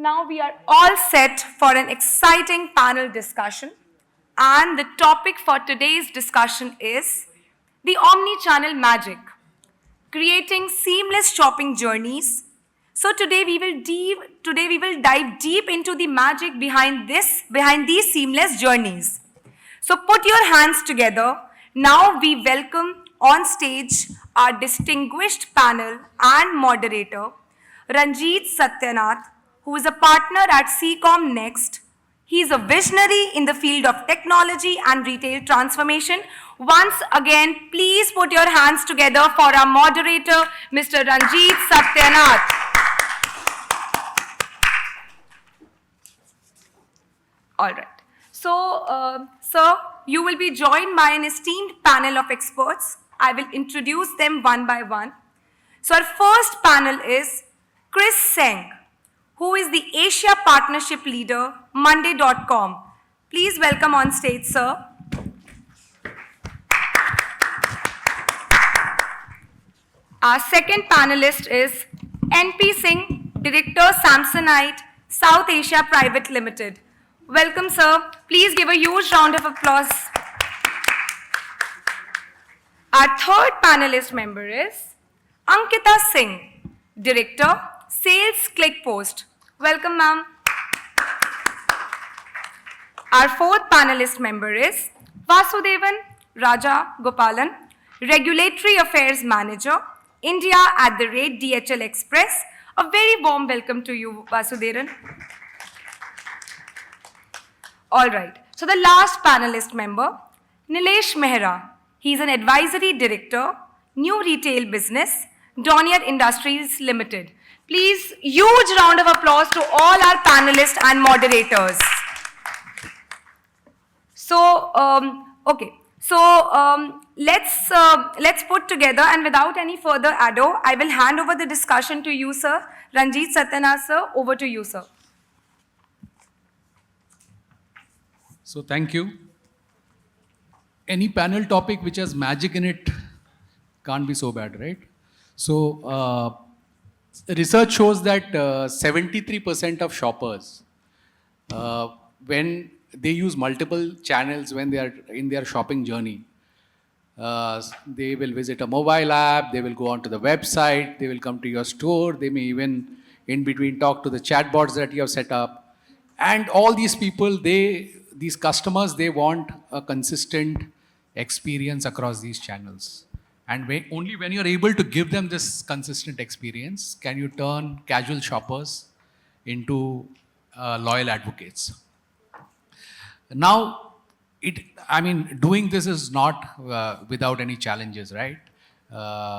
Now we are all set for an exciting panel discussion, and the topic for today's discussion is the omni-channel magic, creating seamless shopping journeys. So today we will dive deep into the magic behind these seamless journeys. So put your hands together. Now we welcome on stage our distinguished panel and moderator, Ranjit Satyanath, who is a partner at Seacom Next. He is a visionary in the field of technology and retail transformation. Once again, please put your hands together for our moderator, Mr. Ranjit Satyanath. All right. So, sir, you will be joined by an esteemed panel of experts. I will introduce them one by one. So, our first panel is Chris Seng, who is the Asia Partnership Leader, Monday.com. Please welcome on stage, sir. Our second panelist is NP Singh, Director, Samsonite, South Asia Private Limited. Welcome, sir. Please give a huge round of applause. Our third panelist member is Ankita Singh, Director, Sales ClickPost. Welcome, ma'am. Our fourth panelist member is Vasudevan Raja Gopalan, Regulatory Affairs Manager, India @DHL Express. A very warm welcome to you, Vasudevan. All right. So the last panelist member, Nilesh Mehra. He's an Advisory Director, New Retail Business, Donier Industries Limited. Please, huge round of applause to all our panelists and moderators. So, okay. So, let's put together, and without any further ado, I will hand over the discussion to you, sir. Ranjit Satyanath, sir, over to you, sir. So thank you. Any panel topic which has magic in it can't be so bad, right? So research shows that 73% of shoppers, when they use multiple channels when they are in their shopping journey, they will visit a mobile app, they will go onto the website, they will come to your store, they may even in between talk to the chatbots that you have set up. And all these people, these customers, they want a consistent experience across these channels. And only when you're able to give them this consistent experience can you turn casual shoppers into loyal advocates. Now, doing this is not without any challenges, right?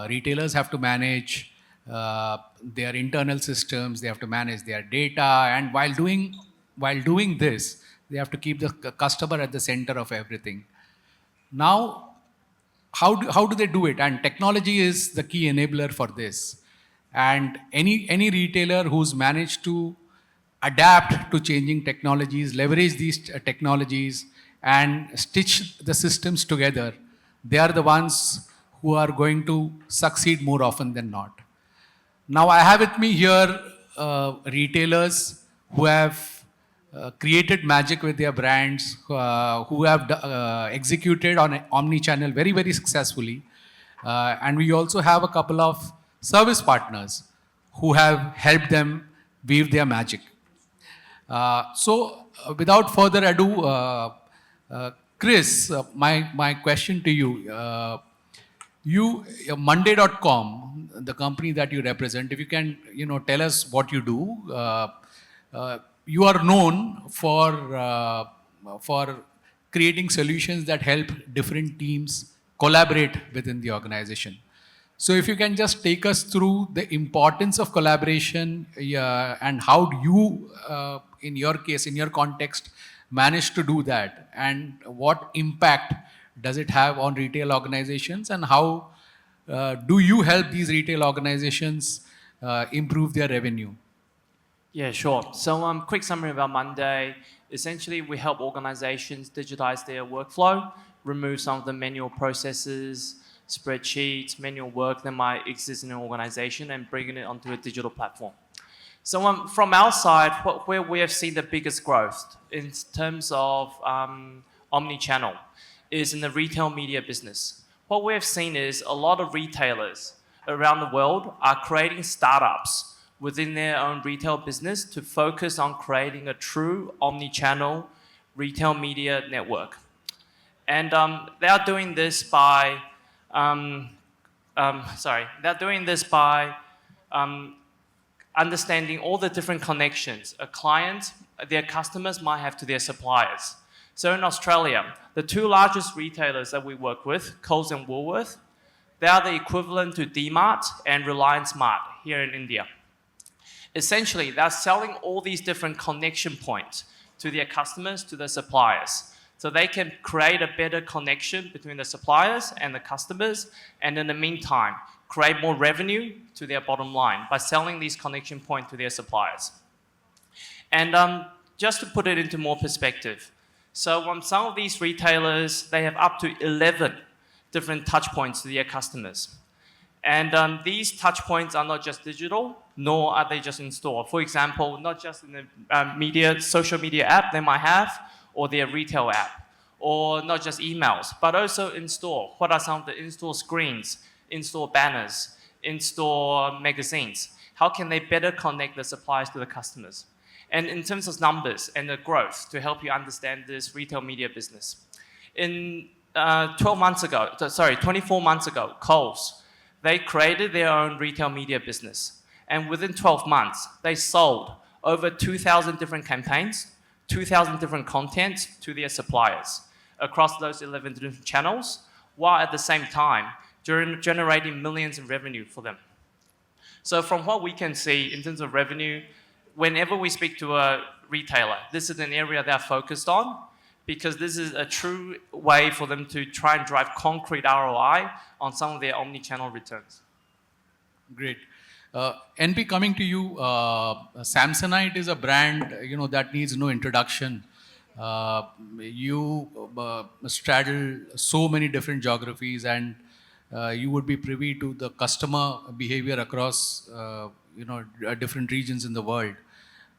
Retailers have to manage their internal systems, they have to manage their data, and while doing this, they have to keep the customer at the center of everything. Now, how do they do it? And technology is the key enabler for this. And any retailer who's managed to adapt to changing technologies, leverage these technologies, and stitch the systems together, they are the ones who are going to succeed more often than not. Now, I have with me here retailers who have created magic with their brands, who have executed on omni-channel very, very successfully. And we also have a couple of service partners who have helped them weave their magic. So without further ado, Chris, my question to you, Monday.com, the company that you represent, if you can, tell us what you do. You are known for creating solutions that help different teams collaborate within the organization. So if you can just take us through the importance of collaboration and how do you, in your case, in your context, manage to do that, and what impact does it have on retail organizations, and how do you help these retail organizations improve their revenue? Yeah, sure. So quick summary about Monday. Essentially, we help organizations digitize their workflow, remove some of the manual processes, spreadsheets, manual work that might exist in an organization, and bringing it onto a digital platform. From our side, where we have seen the biggest growth in terms of omni-channel is in the retail media business. What we have seen is a lot of retailers around the world are creating startups within their own retail business to focus on creating a true omni-channel retail media network. And they are doing this by, they're doing this by understanding all the different connections a client, their customers might have to their suppliers. So in Australia, the two largest retailers that we work with, Coles and Woolworth, they are the equivalent to D-Mart and Reliance Mart here in India. Essentially, they're selling all these different connection points to their customers, to their suppliers. So they can create a better connection between the suppliers and the customers, and in the meantime, create more revenue to their bottom line by selling these connection points to their suppliers. And just to put it into more perspective, so some of these retailers, they have up to 11 different touch points to their customers. And these touch points are not just digital, nor are they just in store. For example, not just in the social media app they might have, or their retail app, or not just emails, but also in store. What are some of the in-store screens, in-store banners, in-store magazines? How can they better connect the suppliers to the customers? And in terms of numbers and the growth, to help you understand this retail media business. In 24 months ago, Coles, they created their own retail media business. And within 12 months, they sold over 2,000 different campaigns, 2,000 different contents to their suppliers across those 11 different channels, while at the same time generating millions in revenue for them. So from what we can see in terms of revenue, whenever we speak to a retailer, this is an area they're focused on, because this is a true way for them to try and drive concrete ROI on some of their omni-channel returns. Great. NP, coming to you, Samsonite is a brand, that needs no introduction. You straddle so many different geographies, and you would be privy to the customer behavior across, different regions in the world.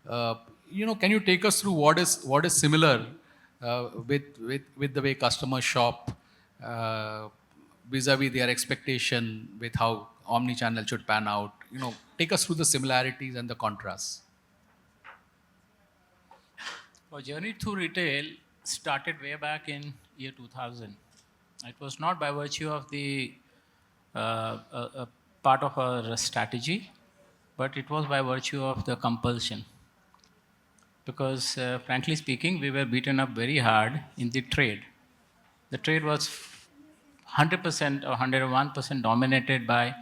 Can you take us through what is similar with the way customers shop vis-a-vis their expectation with how omni-channel should pan out? Take us through the similarities and the contrasts. Our journey through retail started way back in year 2000. It was not by virtue of the a part of our strategy, but it was by virtue of the compulsion. Because frankly speaking, we were beaten up very hard in the trade. The trade was 100% or 101% dominated by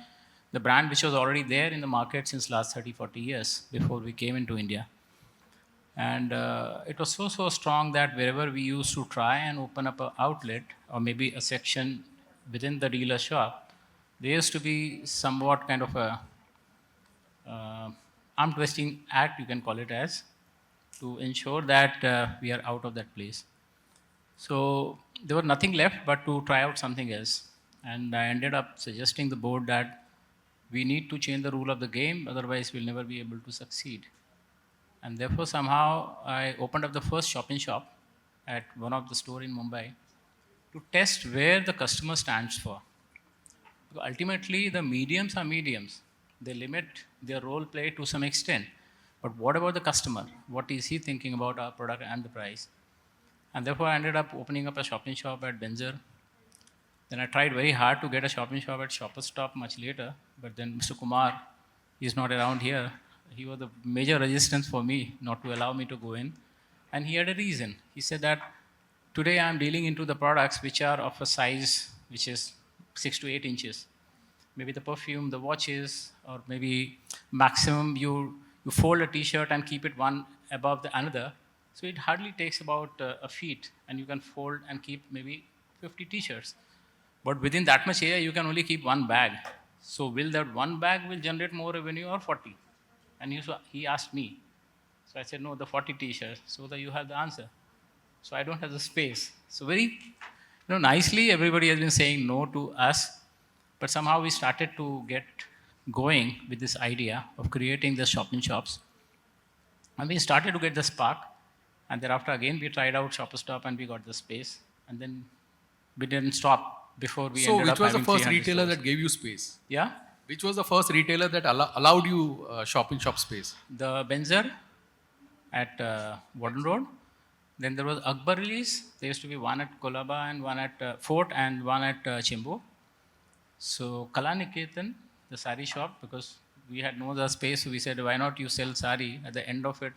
the brand which was already there in the market since last 30, 40 years before we came into India. And it was so strong that wherever we used to try and open up an outlet or maybe a section within the dealer shop, there used to be somewhat kind of a arm twisting act, you can call it as, to ensure that we are out of that place. So there was nothing left but to try out something else. And I ended up suggesting the board that we need to change the rule of the game, otherwise we'll never be able to succeed. And therefore somehow I opened up the first shop-in-shop at one of the store in Mumbai to test where the customer stands for. Because ultimately the mediums are mediums. They limit their role play to some extent. But what about the customer? What is he thinking about our product and the price? And therefore I ended up opening up a shop-in-shop at Benzer. Then I tried very hard to get a shop-in-shop at Shoppers Stop much later, but then Mr. Kumar is not around here. He was the major resistance for me not to allow me to go in. And he had a reason. He said that today I am dealing into the products which are of a size which is 6 to 8 inches. Maybe the perfume, the watches, or maybe maximum you fold a t-shirt and keep it one above the another. So it hardly takes about a feet, and you can fold and keep maybe 50 t-shirts. But within that much area, you can only keep one bag. So will that one bag will generate more revenue or 40? And he asked me. So I said, no, the 40 t-shirts, so that you have the answer. So I don't have the space. So very nicely, everybody has been saying no to us. But somehow we started to get going with this idea of creating the shop-in-shops. And we started to get the spark. And thereafter, again, we tried out Shopper Stop and we got the space. And then we didn't stop before we So, ended which up was the having first 300 retailer stores. that gave you space? Yeah, Which was the first retailer that allowed you shop space? the Benzer at Warden Road. Then there was Akbar release. There used to be one at Kolaba and one at Fort and one at Chimbu. So Kalaniketan, the sari shop, because we had no other space, so we said, why not you sell sari? At the end of it,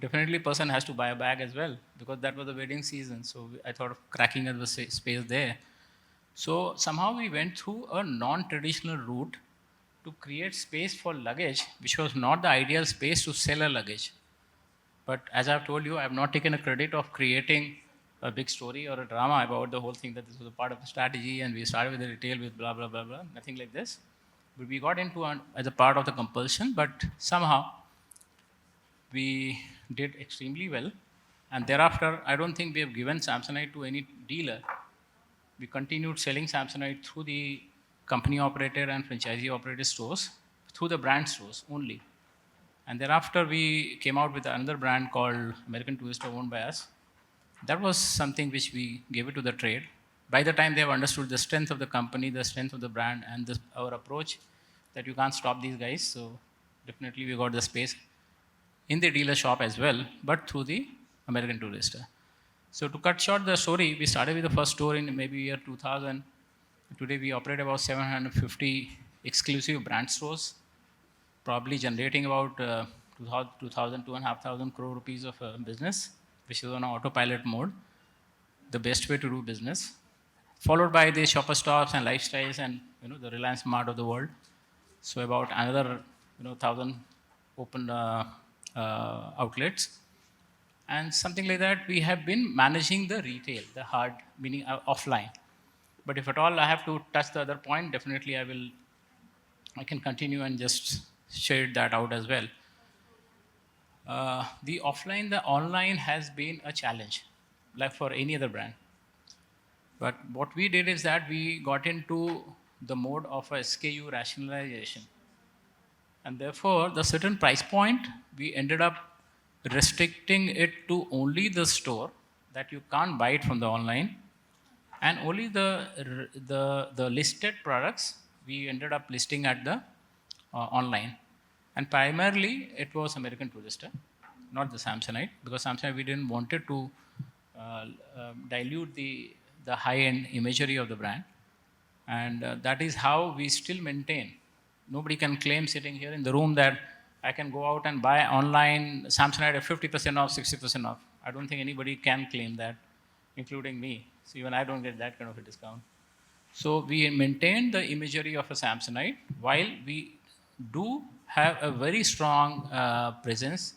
definitely person has to buy a bag as well, because that was the wedding season. So I thought of cracking at the space there. So somehow we went through a non-traditional route to create space for luggage, which was not the ideal space to sell a luggage. But as I've told you, I have not taken a credit of creating a big story or a drama about the whole thing, that this was a part of the strategy and we started with the retail with blah, blah, blah, blah, nothing like this. But we got into as a part of the compulsion, but somehow we did extremely well. And thereafter, I don't think we have given Samsonite to any dealer. We continued selling Samsonite through the company operated and franchisee operated stores, through the brand stores only. And thereafter, we came out with another brand called American Tourister, owned by us. That was something which we gave it to the trade. By the time they have understood the strength of the company, the strength of the brand, and our approach, that you can't stop these guys. So definitely we got the space in the dealer shop as well, but through the American Tourister. So to cut short the story, we started with the first store in maybe year 2000. Today we operate about 750 exclusive brand stores, probably generating about 2,500 crore rupees of business, which is on autopilot mode, the best way to do business, followed by the Shopper Stops and Lifestyles and the Reliance Mart of the world. So about another 1,000 open outlets. And something like that, we have been managing the retail, the hard, meaning offline. But if at all I have to touch the other point, definitely I can continue and just share that out as well. The offline, the online has been a challenge, like for any other brand. But what we did is that we got into the mode of a SKU rationalization. And therefore, the certain price point, we ended up restricting it to only the store, that you can't buy it from the online, and only the listed products we ended up listing at the online. And primarily it was American Tourister, not the Samsonite, because Samsonite we didn't wanted to dilute the high-end imagery of the brand. And that is how we still maintain. Nobody can claim sitting here in the room that I can go out and buy online Samsonite at 50% off, 60% off. I don't think anybody can claim that, including me. So even I don't get that kind of a discount. So we maintain the imagery of a Samsonite while we do have a very strong presence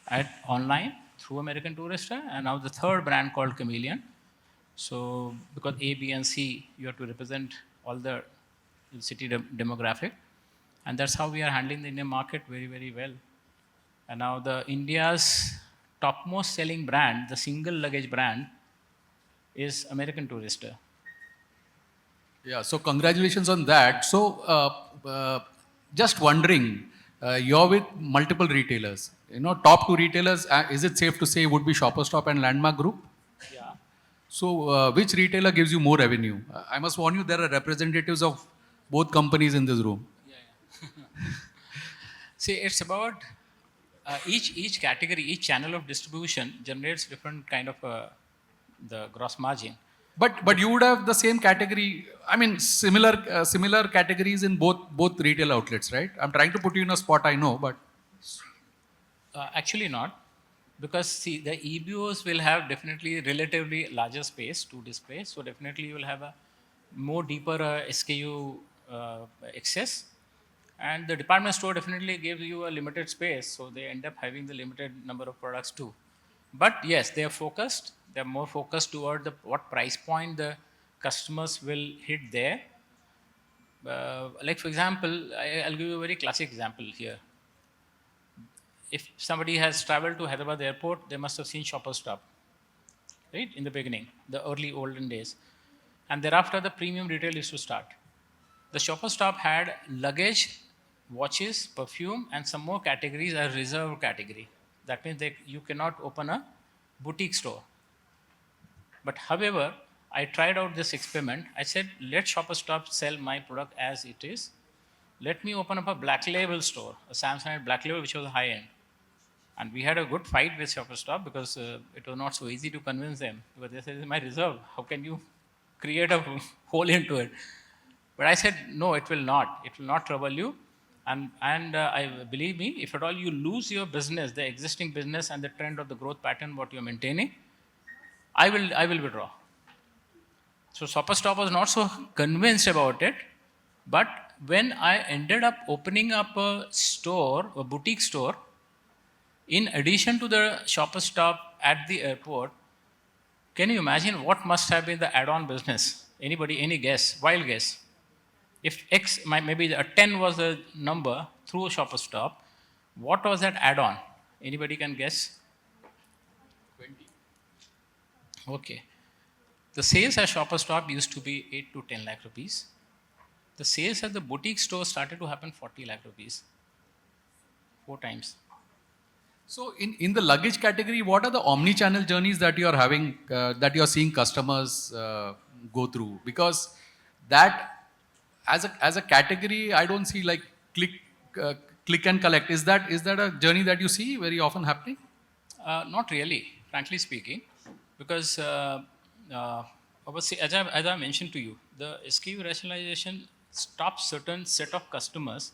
at online through American Tourister, and now the third brand called Chameleon. So because A, B, and C, you have to represent all the city demographic, and that's how we are handling the Indian market very, very well. And now the India's topmost selling brand, the single luggage brand, is American Tourister. Yeah, so congratulations on that. So, just wondering, you're with multiple retailers. Top two retailers, is it safe to say would be Shopper Stop and Landmark Group? Yeah. So, which retailer gives you more revenue? I must warn you, there are representatives of both companies in this room. See, it's about each category, each channel of distribution generates different kind of the gross margin. But you would have the same category. I mean, similar categories in both retail outlets, right? I'm trying to put you in a spot. I know, but Actually not, because see, the EBOs will have definitely relatively larger space to display. So definitely you will have a more deeper SKU access. And the department store definitely gives you a limited space, so they end up having the limited number of products too. But yes, they are focused. They are more focused toward what price point the customers will hit there. Like for example, I'll give you a very classic example here. If somebody has traveled to Hyderabad airport, they must have seen Shopper Stop, right? In the beginning, the early olden days. And thereafter, the premium retail used to start. The Shopper Stop had luggage, watches, perfume, and some more categories, a reserve category. That means you cannot open a boutique store. But however, I tried out this experiment. I said, let Shopper Stop sell my product as it is. Let me open up a black label store, a Samsonite black label, which was high end. And we had a good fight with Shopper Stop because it was not so easy to convince them. Because they said, it's my reserve. How can you create a hole into it? But I said, no, it will not. It will not trouble you. And I believe me, if at all you lose your business, the existing business and the trend of the growth pattern, what you're maintaining, I will withdraw. So Stop was not so convinced about it. But when I ended up opening up a store, a boutique store, in addition to the Shopper Stop at the airport, can you imagine what must have been the add-on business? Anybody, any guess? Wild guess. If X, maybe a 10 was the number through a Shopper Stop, what was that add-on? Anybody can guess? 20. Okay. The sales at Shopper Stop used to be 8 to 10 lakh rupees. The sales at the boutique store started to happen 40 lakh rupees. 4 times. So in the luggage category, what are the omni-channel journeys that you are having, that you are seeing customers go through? Because that as a category, I don't see like click uh, click and collect. Is that a journey that you see very often happening? Not really, frankly speaking, because obviously, as I mentioned to you, the SKU rationalization stops certain set of customers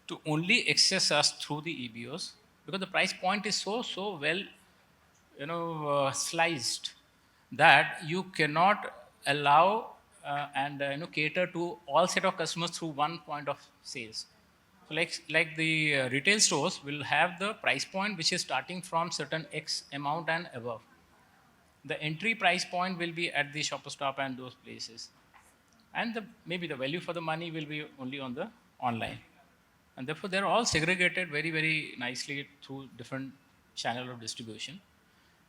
to only access us through the EBOs because the price point is so well, sliced that you cannot allow and cater to all set of customers through one point of sales. So like the retail stores will have the price point which is starting from certain X amount and above. The entry price point will be at the Shopper Stop and those places, and maybe the value for the money will be only on the online, and therefore they're all segregated very nicely through different channel of distribution.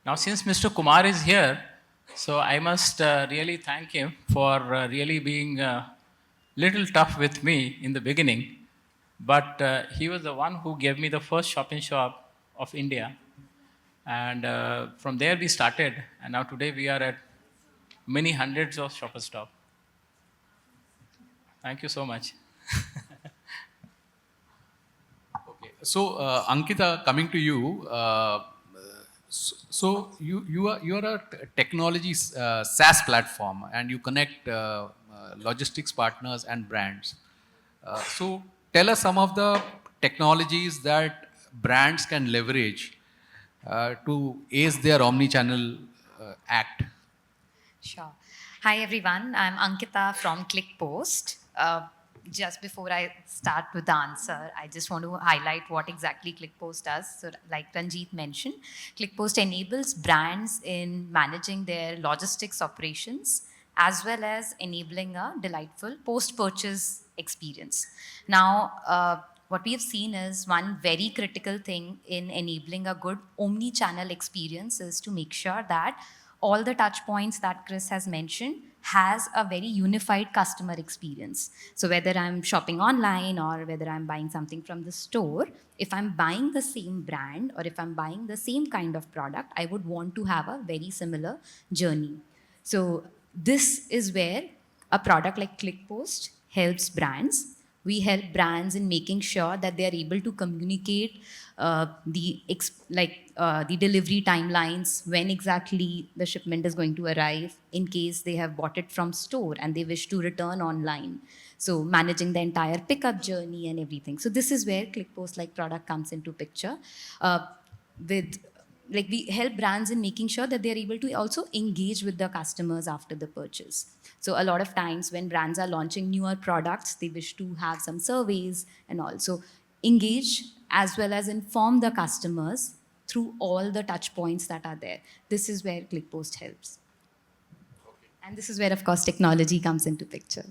Now, since Mr. Kumar is here, so I must really thank him for really being little tough with me in the beginning, but he was the one who gave me the first shop in shop of India, and from there we started, and now today we are at many hundreds of Shopper Stop. Thank you so much. Okay. So, Ankita, coming to you, so you are a technology SaaS platform, and you connect logistics partners and brands. So, tell us some of the technologies that brands can leverage to ace their omni-channel act. Sure. Hi, everyone. I'm Ankita from ClickPost. Just before I start with the answer, I just want to highlight what exactly ClickPost does. So, like Ranjit mentioned, ClickPost enables brands in managing their logistics operations as well as enabling a delightful post-purchase experience. Now, what we have seen is one very critical thing in enabling a good omni-channel experience is to make sure that all the touch points that Chris has mentioned has a very unified customer experience. So whether I'm shopping online or whether I'm buying something from the store, if I'm buying the same brand or if I'm buying the same kind of product, I would want to have a very similar journey. So this is where a product like ClickPost helps brands. We help brands in making sure that they are able to communicate the delivery timelines, when exactly the shipment is going to arrive, in case they have bought it from store and they wish to return online. So managing the entire pickup journey and everything. So this is where ClickPost like product comes into picture. With like we help brands in making sure that they're able to also engage with the customers after the purchase. So a lot of times when brands are launching newer products, they wish to have some surveys and also engage as well as inform the customers through all the touch points that are there. This is where ClickPost helps. And this is where, of course, technology comes into picture.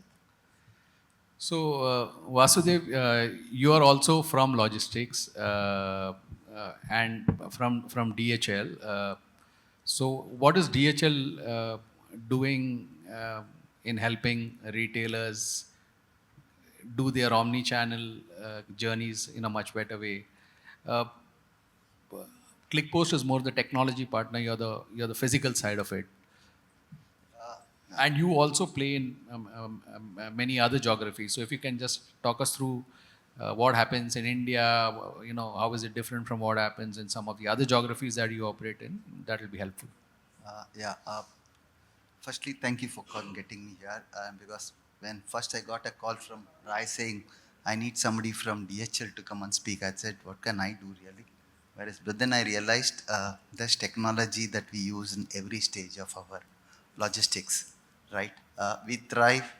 So, Vasudev, you are also from logistics and from DHL. So, what is DHL doing in helping retailers do their omni-channel journeys in a much better way? Uh, ClickPost is more the technology partner. You're the physical side of it. And you also play in many other geographies. So if you can just talk us through what happens in India, how is it different from what happens in some of the other geographies that you operate in, that will be helpful. Yeah. Firstly, thank you for getting me here. Because when first I got a call from Rai saying, I need somebody from DHL to come and speak, I said, what can I do really? But then I realized there's technology that we use in every stage of our logistics, right? We thrive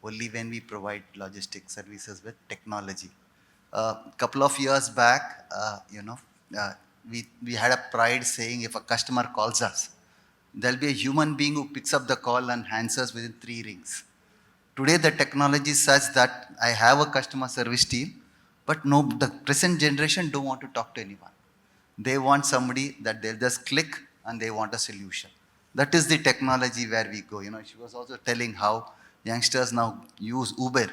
only when we provide logistics services with technology. A couple of years back, uh, we had a pride saying if a customer calls us, there'll be a human being who picks up the call and answers within 3 rings. Today, the technology is such that I have a customer service team, but no, the present generation don't want to talk to anyone. They want somebody that they'll just click and they want a solution. That is the technology where we go. She was also telling how youngsters now use Uber.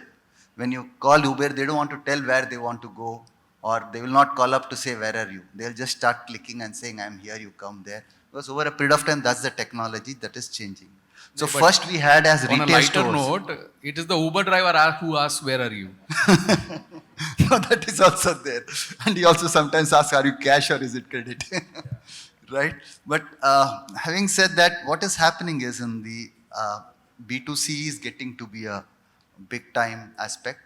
When you call Uber, they don't want to tell where they want to go, or they will not call up to say, where are you? They'll just start clicking and saying, I'm here, you come there. Because over a period of time, that's the technology that is changing. So But first we had as on a retail lighter stores. note, it is the Uber driver who asks, where are you? No, that is also there. And he also sometimes asks, are you cash or is it credit? Right? But having said that, what is happening is in the B2C is getting to be a big time aspect.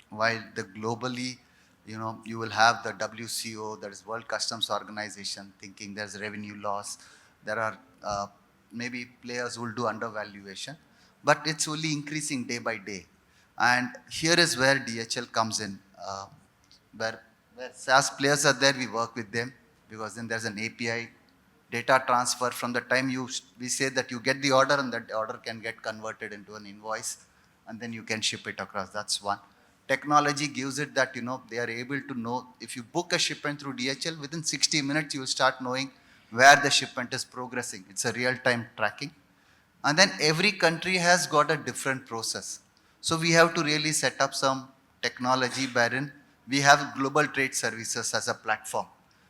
While the globally, you will have the WCO, that is World Customs Organization, thinking there's revenue loss. There are maybe players who will do undervaluation, but it's only increasing day by day. And here is where DHL comes in. Where, where SaaS players are there, we work with them because then there's an API data transfer from the time we say that you get the order and that order can get converted into an invoice and then you can ship it across. That's one. Technology gives it that, they are able to know if you book a shipment through DHL, within 60 minutes, you will start knowing where the shipment is progressing. It's a real-time tracking. And then every country has got a different process. So we have to really set up some technology wherein we have global trade services as a platform.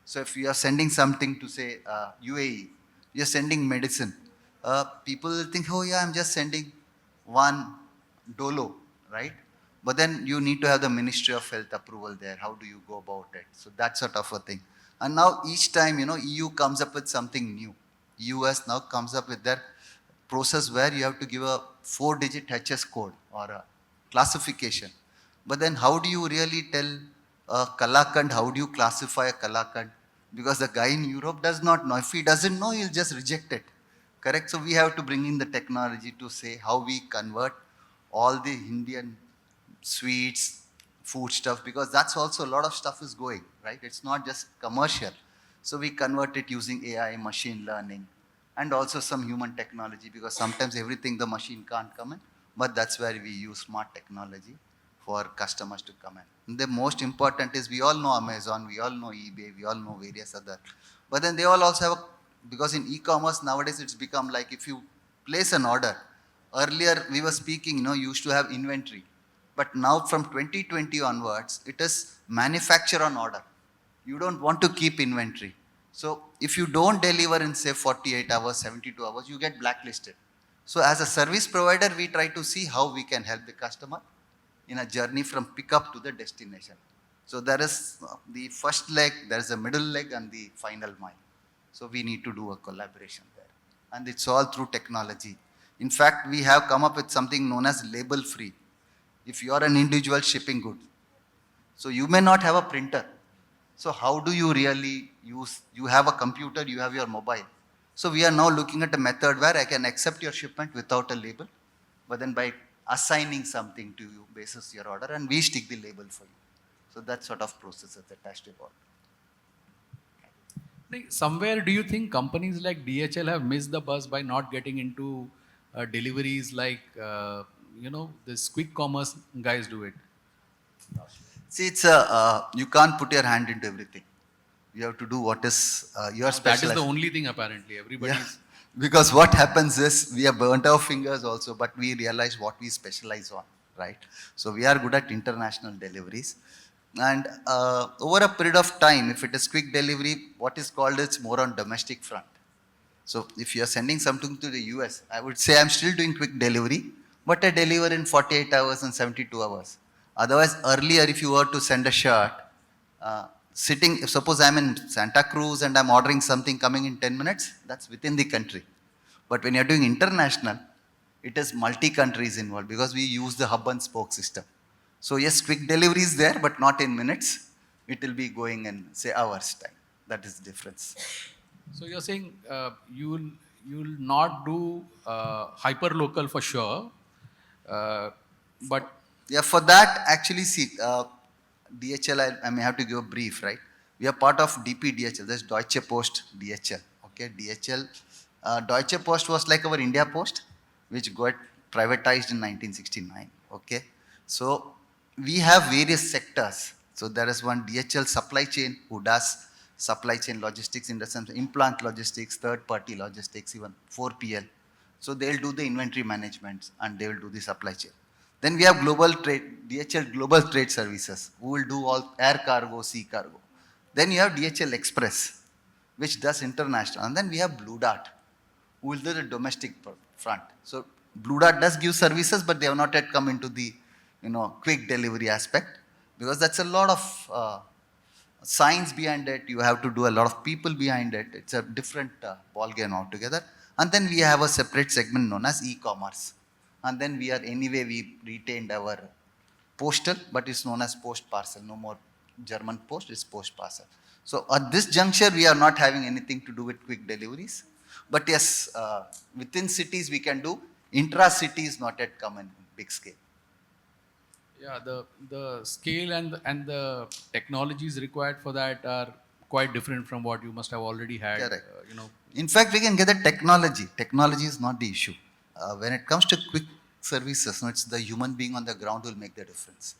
So if you are sending something to say UAE, you're sending medicine. People will think, oh yeah, I'm just sending one dolo, right? But then you need to have the Ministry of Health approval there. How do you go about it? So that sort of a thing. And now each time, EU comes up with something new. US now comes up with their process where you have to give a 4-digit HS code or a classification. But then how do you really tell a Kalakand, how do you classify a Kalakand? Because the guy in Europe does not know. If he doesn't know, he'll just reject it. Correct? So we have to bring in the technology to say how we convert all the Indian sweets, food stuff, because that's also a lot of stuff is going, right? It's not just commercial. So we convert it using AI, machine learning, and also some human technology, because sometimes everything the machine can't come in, but that's where we use smart technology for customers to come in. And the most important is we all know Amazon, we all know eBay, we all know various other, but then they all also have, because in e-commerce nowadays it's become like if you place an order, earlier we were speaking, you used to have inventory, but now from 2020 onwards, it is manufacture on order. You don't want to keep inventory. So if you don't deliver in say 48 hours, 72 hours, you get blacklisted. So as a service provider, we try to see how we can help the customer in a journey from pickup to the destination. So there is the first leg, there is a middle leg and the final mile. So we need to do a collaboration there. And it's all through technology. In fact, we have come up with something known as label free. If you are an individual shipping goods, so you may not have a printer. So how do you really use, you have a computer, you have your mobile. So we are now looking at a method where I can accept your shipment without a label, but then by assigning something to you basis your order and we stick the label for you. So that sort of process is attached to it. Like, somewhere, do you think companies like DHL have missed the bus by not getting into deliveries like, this quick commerce guys do it? See, it's you can't put your hand into everything. You have to do what is your That is specialized. the only thing apparently. Everybody's. Yeah. Because what happens is we have burnt our fingers also, but we realize what we specialize on, right? So we are good at international deliveries. And over a period of time, if it is quick delivery, what is called it's more on domestic front. So if you are sending something to the US, I would say I'm still doing quick delivery, but I deliver in 48 hours and 72 hours. Otherwise, earlier, if you were to send a shirt, sitting, suppose I'm in Santa Cruz and I'm ordering something coming in 10 minutes, that's within the country. But when you're doing international, it is multi-countries involved because we use the hub and spoke system. So yes, quick delivery is there, but not in minutes. It will be going in, say, hours time. That is the difference. So you're saying you'll not do hyper local for sure, but Yeah, for that, actually, see, DHL, I may have to give a brief, right? We are part of DP DHL, that's Deutsche Post DHL. Okay, DHL, Deutsche Post was like our India Post, which got privatized in 1969. Okay, so we have various sectors. So there is one DHL supply chain who does supply chain logistics in the sense implant logistics, third party logistics, even 4PL. So they'll do the inventory management and they will do the supply chain. Then we have global trade, DHL Global Trade Services, who will do all air cargo, sea cargo. Then you have DHL Express, which does international. And then we have Blue Dart, who will do the domestic front. So Blue Dart does give services, but they have not yet come into the, quick delivery aspect, because that's a lot of science behind it. You have to do a lot of people behind it. It's a different ball game altogether. And then we have a separate segment known as e-commerce. And then we retained our postal, but it's known as post parcel. No more German post, it's post parcel. So at this juncture, we are not having anything to do with quick deliveries. But yes, within cities we can do. Intra-cities not yet come in big scale. yeah, the scale and the technologies required for that are quite different from what you must have already had. Correct. In fact, we can get the technology. Technology is not the issue. When it comes to quick services, it's the human being on the ground who will make the difference.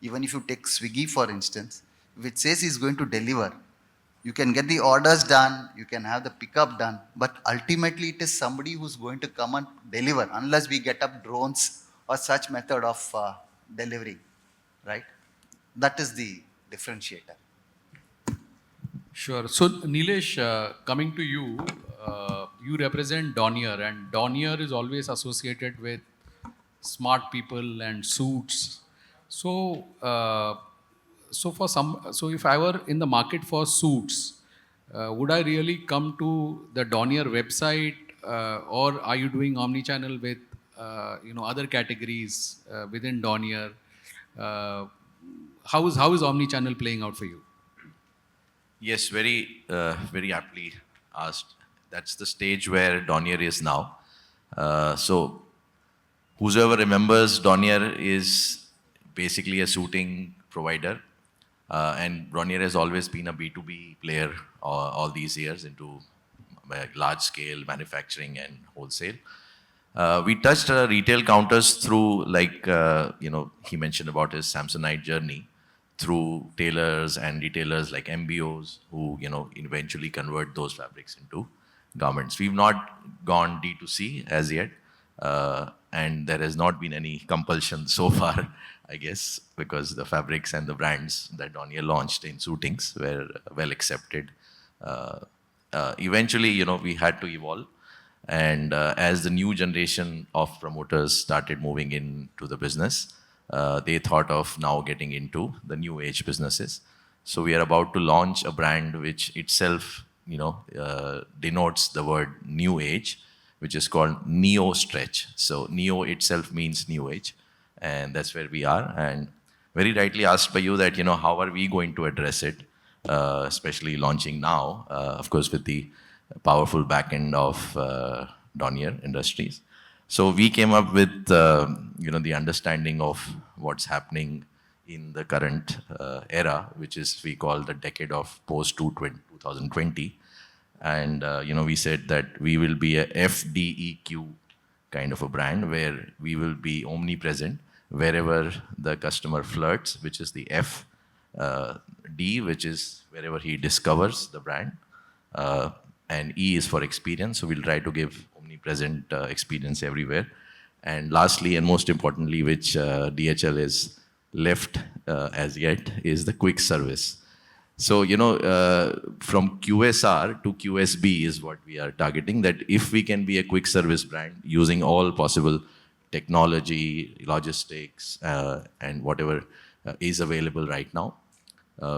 Even if you take Swiggy, for instance, if it says he's going to deliver, you can get the orders done, you can have the pickup done, but ultimately it is somebody who's going to come and deliver, unless we get up drones or such method of delivery, right? That is the differentiator. Sure. So Nilesh, coming to you, you represent Donier, and Donier is always associated with smart people and suits. So, so if I were in the market for suits, would I really come to the Donier website, or are you doing omnichannel with other categories within Donier? How is omnichannel playing out for you? Yes, very aptly asked. That's the stage where Donier is now. So, whosoever remembers, Donier is basically a suiting provider, and Donier has always been a B2B player all these years into large-scale manufacturing and wholesale. We touched retail counters through, he mentioned about his Samsonite journey, through tailors and retailers like MBOs who, eventually convert those fabrics into garments. We've not gone D2C as yet, and there has not been any compulsion so far, I guess, because the fabrics and the brands that Donier launched in suitings were well accepted. Eventually, we had to evolve. And as the new generation of promoters started moving into the business, they thought of now getting into the new age businesses. So we are about to launch a brand which itself, denotes the word new age, which is called Neo Stretch. So Neo itself means new age, and that's where we are. And very rightly asked by you that, how are we going to address it, especially launching now, of course, with the powerful backend of Donier Industries. So we came up with, the understanding of what's happening in the current era, which is we call the decade of post 2020. And, we said that we will be a FDEQ kind of a brand where we will be omnipresent wherever the customer flirts, which is the F, D, which is wherever he discovers the brand, and E is for experience. So we'll try to give omnipresent experience everywhere. And lastly, and most importantly, which DHL is left as yet is the quick service. So, from QSR to QSB is what we are targeting, that if we can be a quick service brand using all possible technology, logistics, and whatever is available right now,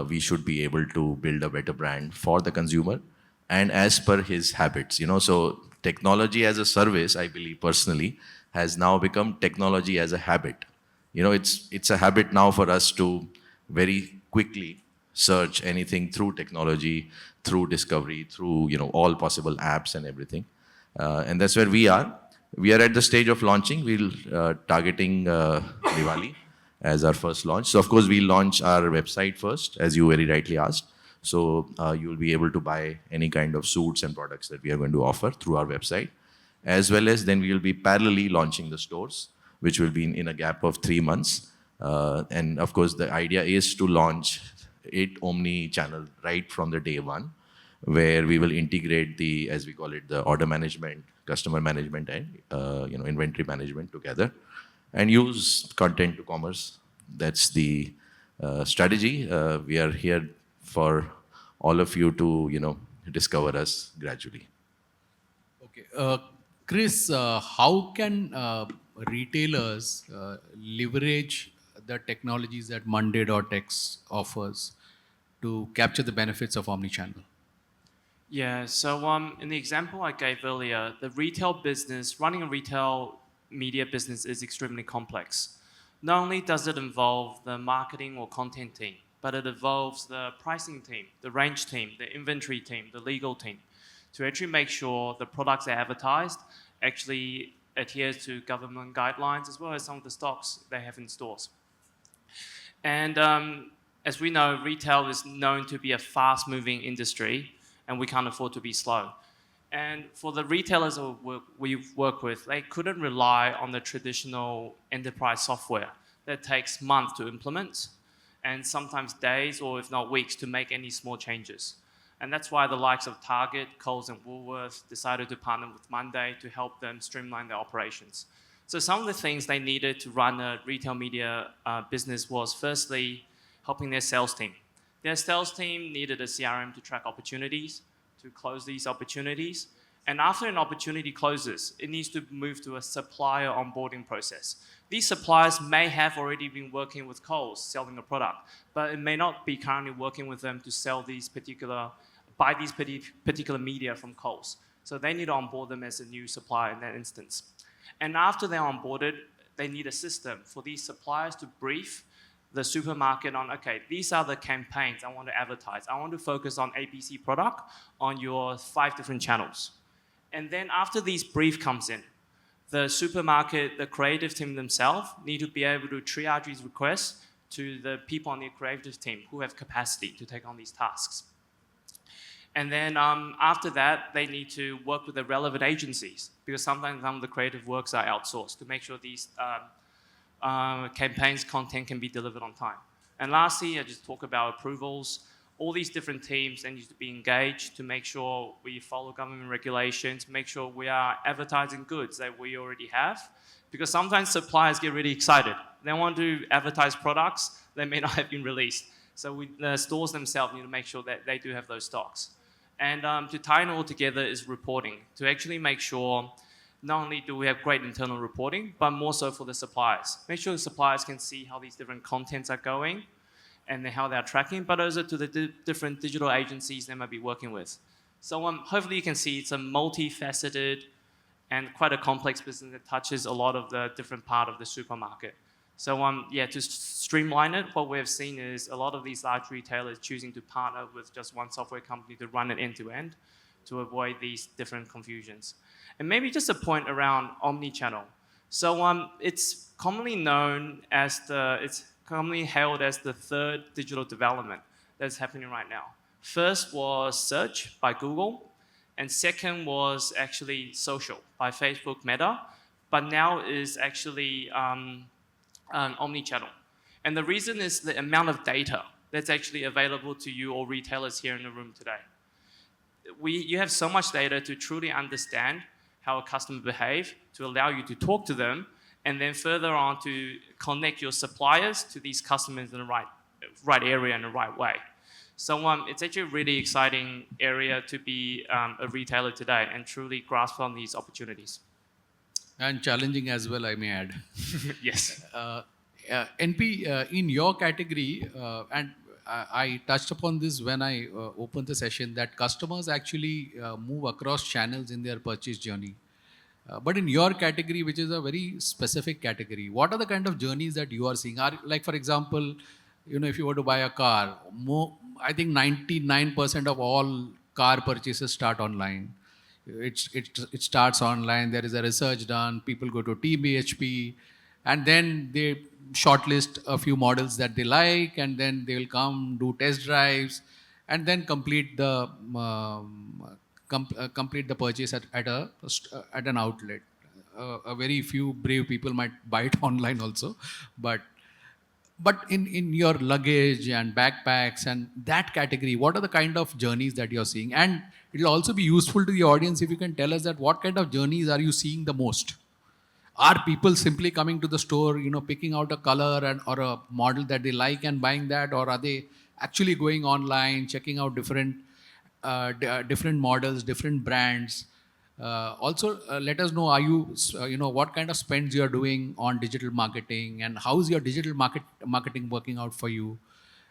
we should be able to build a better brand for the consumer and as per his habits. So technology as a service, I believe personally, has now become technology as a habit. It's a habit now for us to very quickly search anything through technology, through discovery, through all possible apps and everything. And that's where we are. We are at the stage of launching. We'll targeting Diwali as our first launch. So of course we'll launch our website first, as you very rightly asked. So you'll be able to buy any kind of suits and products that we are going to offer through our website, as well as then we will be parallelly launching the stores, which will be in a gap of 3 months. And of course the idea is to launch it omni-channel right from the day one, where we will integrate the, as we call it, the order management, customer management, and inventory management together, and use content to commerce. That's the strategy. We are here for all of you to discover us gradually. Okay. Chris, how can retailers leverage the technologies that Monday.X offers to capture the benefits of omnichannel? Yeah, so in the example I gave earlier, the retail business, running a retail media business is extremely complex. Not only does it involve the marketing or content team, but it involves the pricing team, the range team, the inventory team, the legal team, to actually make sure the products are advertised actually adheres to government guidelines, as well as some of the stocks they have in stores. And as we know, retail is known to be a fast-moving industry, and we can't afford to be slow. And for the retailers we work with, they couldn't rely on the traditional enterprise software that takes months to implement, and sometimes days or if not weeks to make any small changes. And that's why the likes of Target, Coles, and Woolworths decided to partner with Monday to help them streamline their operations. So some of the things they needed to run a retail media business was firstly helping their sales team. Their sales team needed a CRM to track opportunities, to close these opportunities. And after an opportunity closes, it needs to move to a supplier onboarding process. These suppliers may have already been working with Coles selling a product, but it may not be currently working with them to sell buy these particular media from Coles. So they need to onboard them as a new supplier in that instance. And after they're onboarded, they need a system for these suppliers to brief the supermarket on, okay, these are the campaigns I want to advertise. I want to focus on ABC product on your 5 different channels. And then after this brief comes in, the supermarket, the creative team themselves need to be able to triage these requests to the people on the creative team who have capacity to take on these tasks. And then after that, they need to work with the relevant agencies, because sometimes some of the creative works are outsourced, to make sure these campaigns content can be delivered on time. And lastly, I just talk about approvals. All these different teams, they need to be engaged to make sure we follow government regulations, make sure we are advertising goods that we already have. Because sometimes suppliers get really excited. They want to advertise products that may not have been released. So the stores themselves need to make sure that they do have those stocks. And to tie it all together is reporting, to actually make sure not only do we have great internal reporting, but more so for the suppliers. Make sure the suppliers can see how these different contents are going and how they're tracking, but also to the different digital agencies they might be working with. So hopefully you can see it's a multifaceted and quite a complex business that touches a lot of the different part of the supermarket. So to streamline it, what we have seen is a lot of these large retailers choosing to partner with just one software company to run it end-to-end to avoid these different confusions. And maybe just a point around omnichannel. So it's commonly known as it's commonly held as the third digital development that's happening right now. First was search by Google, and second was actually social by Facebook Meta, but now is actually omnichannel. And the reason is the amount of data that's actually available to you or retailers here in the room today. You have so much data to truly understand how a customer behaves, to allow you to talk to them, and then further on to connect your suppliers to these customers in the right area in the right way. So it's actually a really exciting area to be a retailer today and truly grasp on these opportunities. And challenging as well, I may add. Yes. NP, in your category, and I touched upon this when I opened the session, that customers actually move across channels in their purchase journey. But in your category, which is a very specific category, what are the kind of journeys that you are seeing? Are, like, for example, if you were to buy a car, I think 99% of all car purchases start online. It starts online. There is a research done. People go to TBHP, and then they shortlist a few models that they like, and then they will come do test drives, and then complete the complete the purchase at an outlet. A very few brave people might buy it online also, but in your luggage and backpacks and that category, what are the kind of journeys that you're seeing? And it'll also be useful to the audience if you can tell us that what kind of journeys are you seeing the most? Are people simply coming to the store, picking out a color or a model that they like and buying that, or are they actually going online, checking out different models, different brands? Also, let us know, what kind of spends you are doing on digital marketing, and how is your digital marketing working out for you,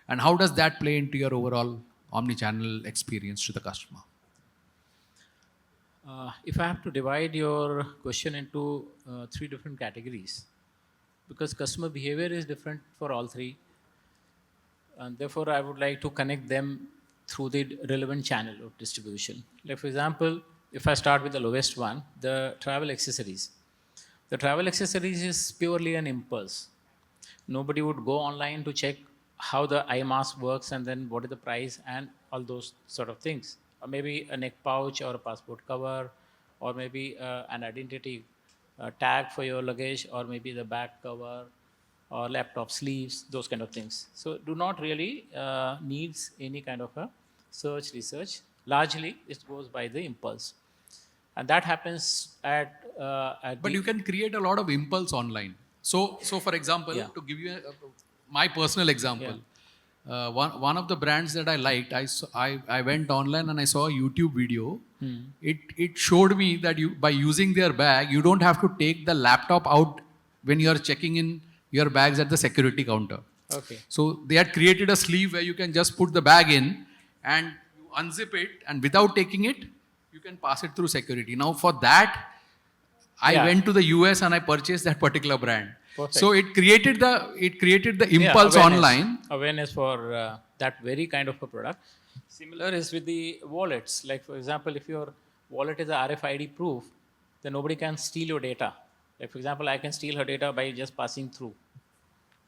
and how does that play into your overall omni-channel experience to the customer? If I have to divide your question into three different categories, because customer behavior is different for all three, and therefore I would like to connect them through the relevant channel of distribution. Like, for example, if I start with the lowest one, the travel accessories. The travel accessories is purely an impulse. Nobody would go online to check how the eye mask works and then what is the price and all those sort of things. Or maybe a neck pouch or a passport cover, or maybe an identity tag for your luggage, or maybe the back cover or laptop sleeves, those kind of things. So do not really needs any kind of a research. Largely, it goes by the impulse, and that happens at But the you can create a lot of impulse online. So for example, Yeah. to give you my personal example, one of the brands that I liked, I went online and I saw a YouTube video. It showed me that by using their bag, you don't have to take the laptop out when you are checking in your bags at the security counter. Okay. So they had created a sleeve where you can just put the bag in and you unzip it, and without taking it, you can pass it through security. Now for that, I Yeah. went to the US and I purchased that particular brand. Perfect. So it created the Yeah, impulse online. awareness for that very kind of a product. Similar is with the wallets. Like, for example, if your wallet is a RFID proof, then nobody can steal your data. Like, for example, I can steal her data by just passing through.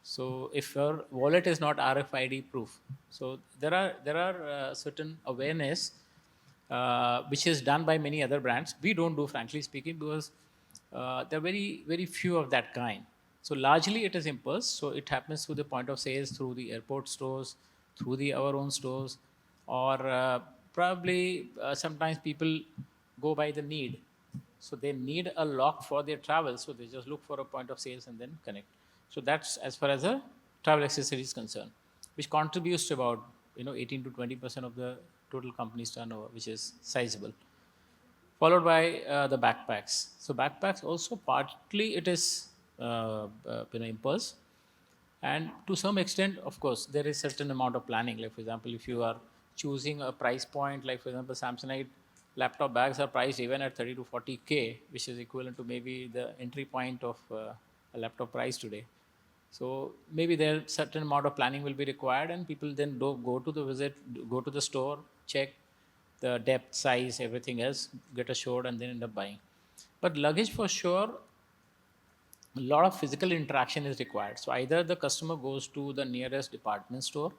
So if your wallet is not RFID proof, so there are certain awareness which is done by many other brands. We don't do, frankly speaking, because there are very few of that kind. So largely it is impulse. So it happens through the point of sales, through the airport stores, through our own stores, or probably sometimes people go by the need. So they need a lock for their travel, so they just look for a point of sales and then connect. So that's as far as a travel accessory is concerned, which contributes to about 18 to 20% of the total company's turnover, which is sizable. Followed by the backpacks. So backpacks also partly it is impulse, and to some extent, of course, there is certain amount of planning. Like, for example, if you are choosing a price point, like, for example, Samsonite laptop bags are priced even at 30 to 40K, which is equivalent to maybe the entry point of a laptop price today. So maybe there certain amount of planning will be required, and people then go to the store, check the depth, size, everything else, get assured, and then end up buying. But luggage, for sure, a lot of physical interaction is required. So either the customer goes to the nearest department store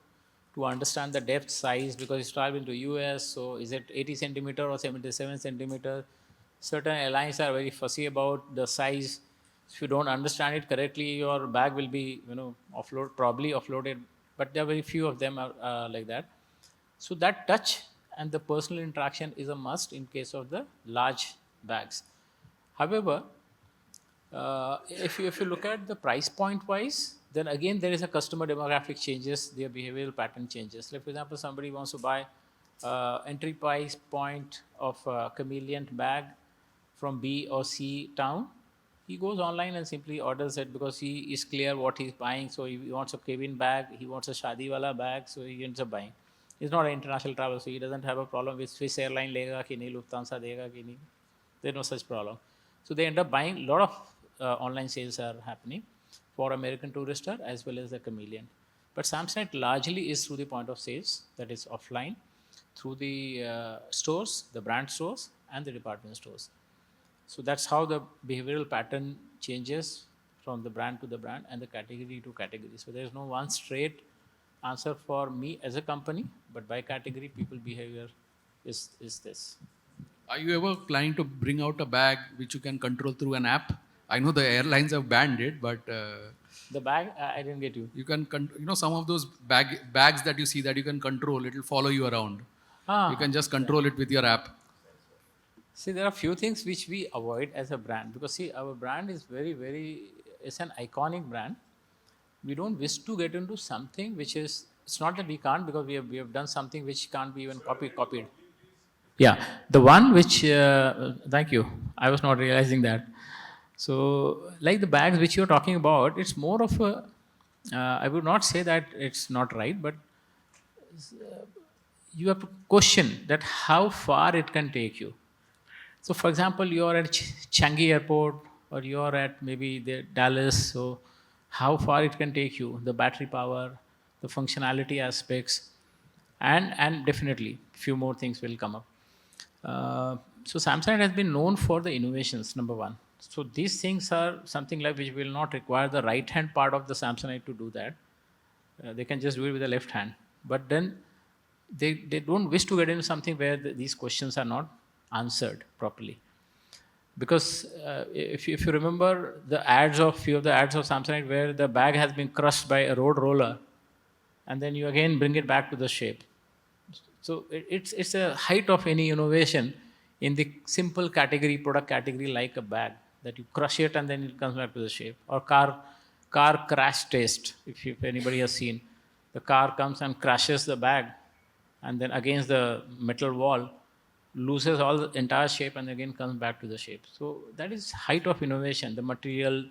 to understand the depth, size, because he's traveling to US, so is it 80 centimeter or 77 centimeter? Certain airlines are very fussy about the size. If you don't understand it correctly, your bag will be, probably offloaded. But there are very few of them are like that. So that touch and the personal interaction is a must in case of the large bags. However, If you look at the price point wise, then again there is a customer demographic changes, their behavioral pattern changes. Like for example, somebody wants to buy entry price point of a chameleon bag from B or C town. He goes online and simply orders it because he is clear what he's buying. So he wants a Kevin bag, he wants a Shadi wala bag, so he ends up buying. He's not an international travel, so he doesn't have a problem with Swiss airline lega ki nahi, Lufthansa dega ki nahi. There's no such problem. So they end up buying. A lot of online sales are happening for American Tourister as well as the Chameleon. But Samsonite largely is through the point of sales, that is offline, through the stores, the brand stores, and the department stores. So that's how the behavioral pattern changes from the brand to the brand and the category to category. So there's no one straight answer for me as a company, but by category, people behavior is this. Are you ever planning to bring out a bag which you can control through an app? I know the airlines have banned it, but The bag, I didn't get you. you can, some of those bags that you see that you can control, it will follow you around. You can just control it with your app. See, there are few things which we avoid as a brand because see, our brand is it's an iconic brand. We don't wish to get into something which is, it's not that we can't because we have done something which can't be even copied. Yeah, the one which, thank you, I was not realizing that. So, like the bags which you're talking about, it's more of a, I would not say that it's not right, but you have to question that how far it can take you. So, for example, you're at Changi Airport or you're at maybe the Dallas, so how far it can take you, the battery power, the functionality aspects, and definitely few more things will come up. So Samsung has been known for the innovations, number one. So these things are something like which will not require the right hand part of the Samsonite to do that. They can just do it with the left hand. But then they don't wish to get into something where these questions are not answered properly. Because if you remember the few of the ads of Samsonite where the bag has been crushed by a road roller and then you again bring it back to the shape. So it's a height of any innovation in the simple category, product category like a bag that you crush it and then it comes back to the shape. Or car crash test, if anybody has seen. The car comes and crashes the bag and then against the metal wall, loses all the entire shape and again comes back to the shape. So that is height of innovation, the material,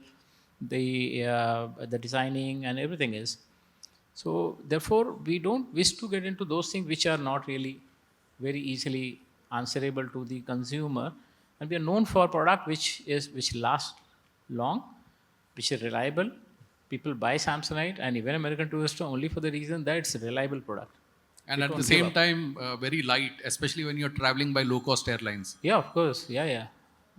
the designing and everything is. So therefore, we don't wish to get into those things which are not really very easily answerable to the consumer. And we are known for product which lasts long, which is reliable. People buy Samsonite and even American Tourister only for the reason that it's a reliable product. And They at the don't give same up. time, very light, especially when you're traveling by low-cost airlines. Yeah, of course. Yeah.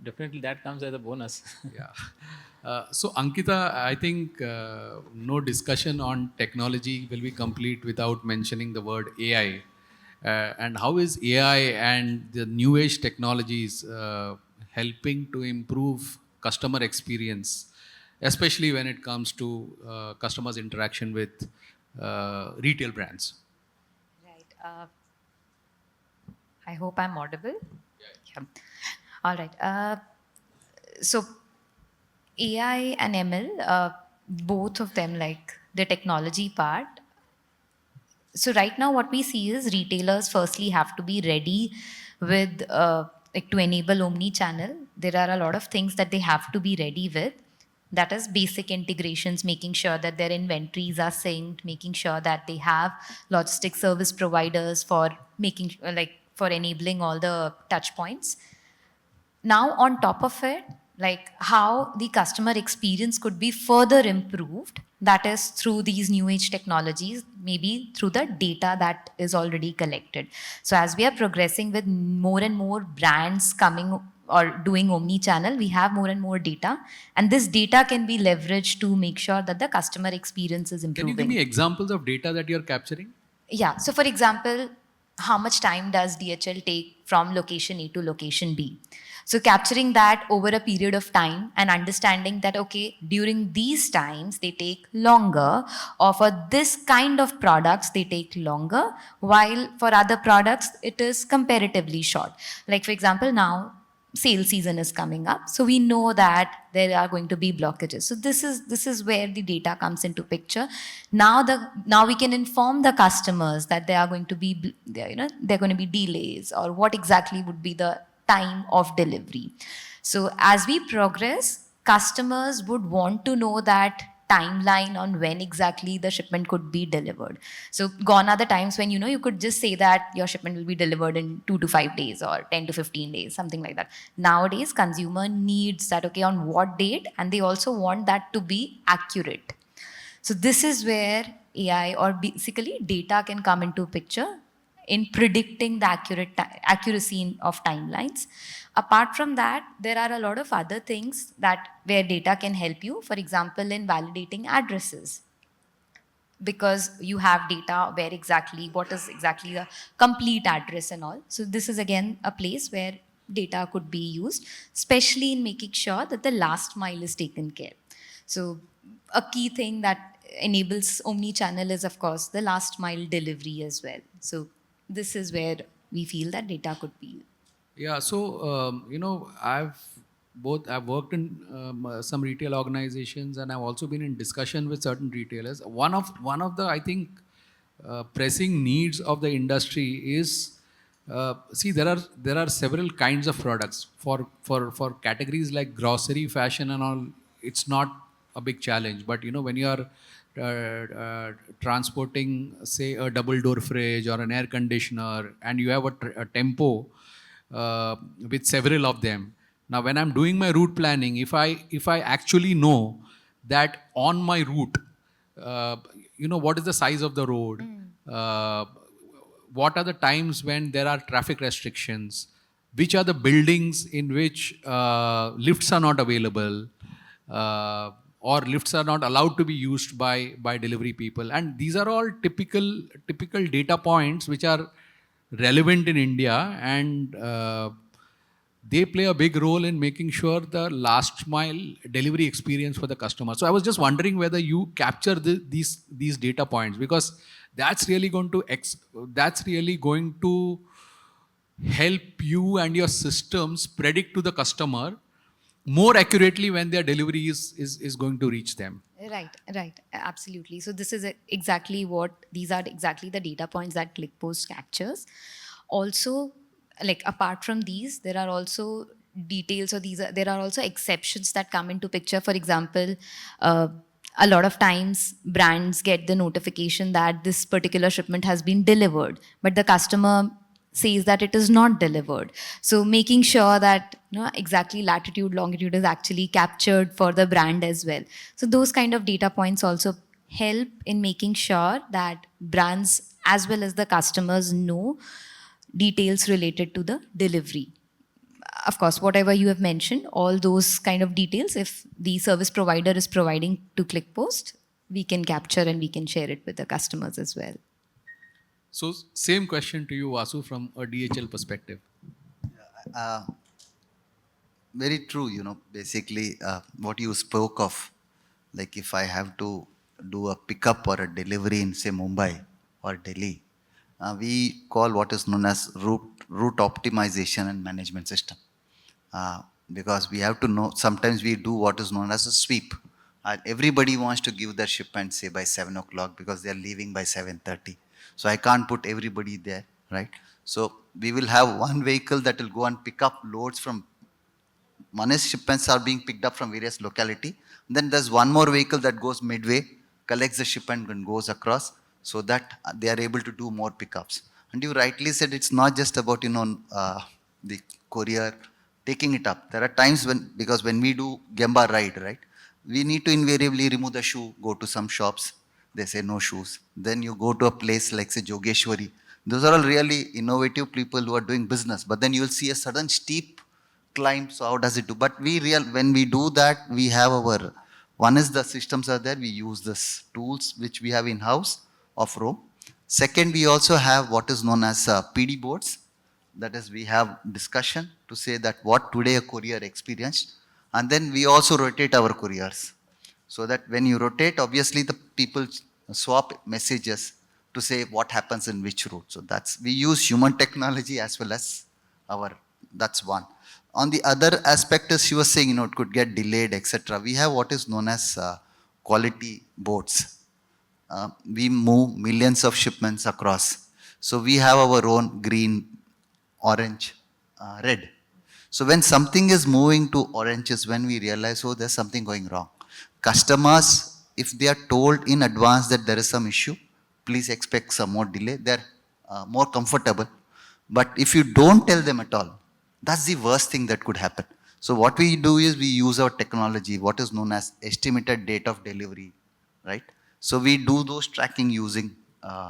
Definitely that comes as a bonus. Yeah. So Ankita, I think no discussion on technology will be complete without mentioning the word AI. And how is AI and the new age technologies helping to improve customer experience, especially when it comes to customers' interaction with retail brands? Right. I hope I'm audible. Yeah. All right. So AI and ML, both of them, like the technology part. So right now, what we see is retailers firstly have to be ready with like to enable omni-channel. There are a lot of things that they have to be ready with. That is basic integrations, making sure that their inventories are synced, making sure that they have logistic service providers for making like for enabling all the touch points. Now on top of it, like how the customer experience could be further improved, that is through these new age technologies, maybe through the data that is already collected. So as we are progressing with more and more brands coming or doing omni channel, we have more and more data, and this data can be leveraged to make sure that the customer experience is Can you improving. give me examples of data that you're capturing? Yeah. So, for example, how much time does DHL take from location A to location B? So, capturing that over a period of time and understanding that, okay, during these times they take longer, or for this kind of products they take longer, while for other products it is comparatively short. Like, for example, now sale season is coming up, so we know that there are going to be blockages. So this is where the data comes into picture. Now we can inform the customers that there are going to be, there are going to be delays, or what exactly would be the time of delivery. So as we progress, customers would want to know that timeline on when exactly the shipment could be delivered. So gone are the times when you could just say that your shipment will be delivered in 2 to 5 days or 10 to 15 days, something like that. Nowadays consumer needs that, okay, on what date, and they also want that to be accurate. So this is where AI, or basically data, can come into picture in predicting the accuracy of timelines. Apart from that, there are a lot of other things that where data can help you. For example, in validating addresses, because you have data where exactly what is exactly the complete address and all. So this is again a place where data could be used, especially in making sure that the last mile is taken care. So a key thing that enables omni-channel is, of course, the last mile delivery as well. So this is where we feel that data could be. Yeah, so I've worked in some retail organizations, and I've also been in discussion with certain retailers. One of the, I think, pressing needs of the industry is, see, there are several kinds of products for categories like grocery, fashion, and all. It's not a big challenge, but when you are transporting, say, a double door fridge or an air conditioner, and you have a tempo with several of them. Now, when I'm doing my route planning, if I actually know that on my route, what is the size of the road, uh, what are the times when there are traffic restrictions, which are the buildings in which lifts are not available, or lifts are not allowed to be used by delivery people, and these are all typical data points which are relevant in India, and they play a big role in making sure the last mile delivery experience for the customer. So I was just wondering whether you capture these data points, because that's really going to help you and your systems predict to the customer more accurately when their delivery is going to reach them. Right, absolutely. So this is exactly what these are exactly the data points that ClickPost captures. Also, like apart from these, there are also details, or there are also exceptions that come into picture. For example, a lot of times brands get the notification that this particular shipment has been delivered, but the customer says that it is not delivered. So making sure that exactly latitude, longitude is actually captured for the brand as well. So those kind of data points also help in making sure that brands as well as the customers know details related to the delivery. Of course, whatever you have mentioned, all those kind of details, if the service provider is providing to ClickPost, we can capture and we can share it with the customers as well. So same question to you, Vasu, from a DHL perspective. Very true, basically what you spoke of, like if I have to do a pickup or a delivery in, say, Mumbai or Delhi, we call what is known as route optimization and management system. Because we have to know, sometimes we do what is known as a sweep. Everybody wants to give their shipment, say, by 7 o'clock because they are leaving by 7:30. So I can't put everybody there, right? So we will have one vehicle that will go and pick up loads from, one is shipments are being picked up from various locality. Then there's one more vehicle that goes midway, collects the shipment and goes across, so that they are able to do more pickups. And you rightly said it's not just about the courier taking it up. There are times when, because when we do Gemba ride, right, we need to invariably remove the shoe, go to some shops, they say no shoes. Then you go to a place like, say, Jogeshwari. Those are all really innovative people who are doing business. But then you will see a sudden steep climb. So how does it do? But when we do that, we have our, one is the systems are there. We use this tools which we have in house of Rome. Second, we also have what is known as PD boards. That is, we have discussion to say that what today a courier experienced, and then we also rotate our couriers, so that when you rotate, obviously the people swap messages to say what happens in which route. So that's, we use human technology as well as our That's one. On the other aspect, as she was saying, it could get delayed, etc. We have what is known as quality boards. We move millions of shipments across. So we have our own green, orange, red. So when something is moving to orange is when we realize, oh, there's something going wrong. Customers, if they are told in advance that there is some issue, please expect some more delay. They're more comfortable. But if you don't tell them at all, that's the worst thing that could happen. So what we do is we use our technology, what is known as estimated date of delivery, right? So we do those tracking using